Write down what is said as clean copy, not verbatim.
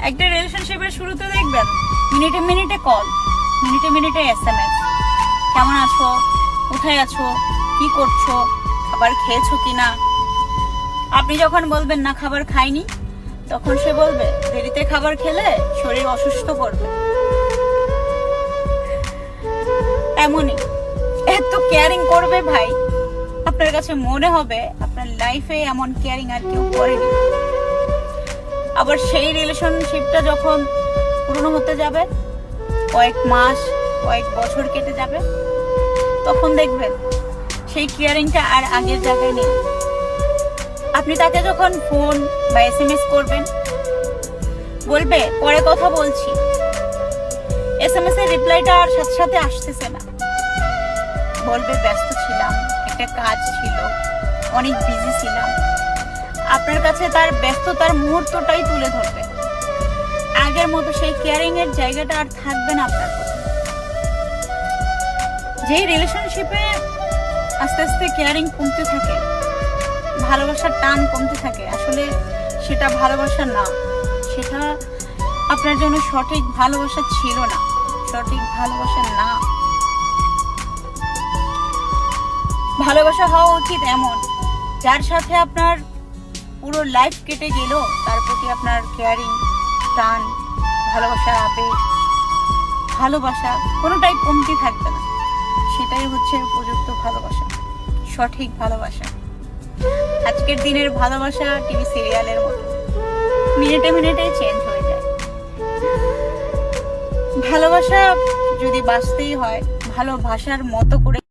একটা রিলেশনশিপের শুরুতে দেখবেন মিনিটে মিনিটে কল, মিনিটে মিনিটে SMS, কেমন আছো, কোথায় আছো, কি করছো, খাবার খেয়েছো কিনা। আপনি যখন বলবেন না খাবার খাইনি, তখন সে বলবে দেরিতে খাবার খেলে শরীর অসুস্থ করবে। এমনই এত কেয়ারিং করবে ভাই, আপনার কাছে মনে হবে আপনার লাইফে এমন কেয়ারিং আর কেউ করেনি। আবার সেই রিলেশনশিপটা যখন পুরনো হতে যাবে, কয়েক মাস কয়েক বছর কেটে যাবে, তখন দেখবেন সেই কেয়ারিংটা আর আগের জায়গায় নেই। আপনি তাকে যখন ফোন বা SMS করবেন, বলবে পরে কথা বলছি, SMS এর রিপ্লাইটা আর সাথে সাথে আসতেছে না, বলবে ব্যস্ত ছিলাম, একটা কাজ ছিল, অনেক বিজি ছিলাম। আপনার কাছে তার ব্যস্ততার মুহূর্তটাই তুলে ধরবে, আগের মতো সেই কেয়ারিং এর জায়গাটা আর থাকবে না আপনার কাছে। যে রিলেশনশিপে আস্তে আস্তে কেয়ারিং কমতে থাকে, ভালোবাসার টান কমতে থাকে, আসলে সেটা ভালোবাসা না, সেটা আপনার জন্য সঠিক ভালোবাসা ছিল না, সঠিক ভালোবাসা না। ভালোবাসা হওয়া উচিত এমন, যার সাথে আপনার পুরো লাইফ কেটে গেল, তার প্রতি আপনার কেয়ারিং, টান, ভালোবাসার আবেগ, ভালোবাসা কোনোটাই কমতি থাকবে না। সেটাই হচ্ছে উপযুক্ত ভালোবাসা, সঠিক ভালোবাসা। আজকের দিনের ভালোবাসা টিভি সিরিয়ালের মতো, মিনিটে মিনিটে চেঞ্জ হয়ে যায়। ভালোবাসা যদি বাঁচতেই হয়, ভালোবাসার মতো করে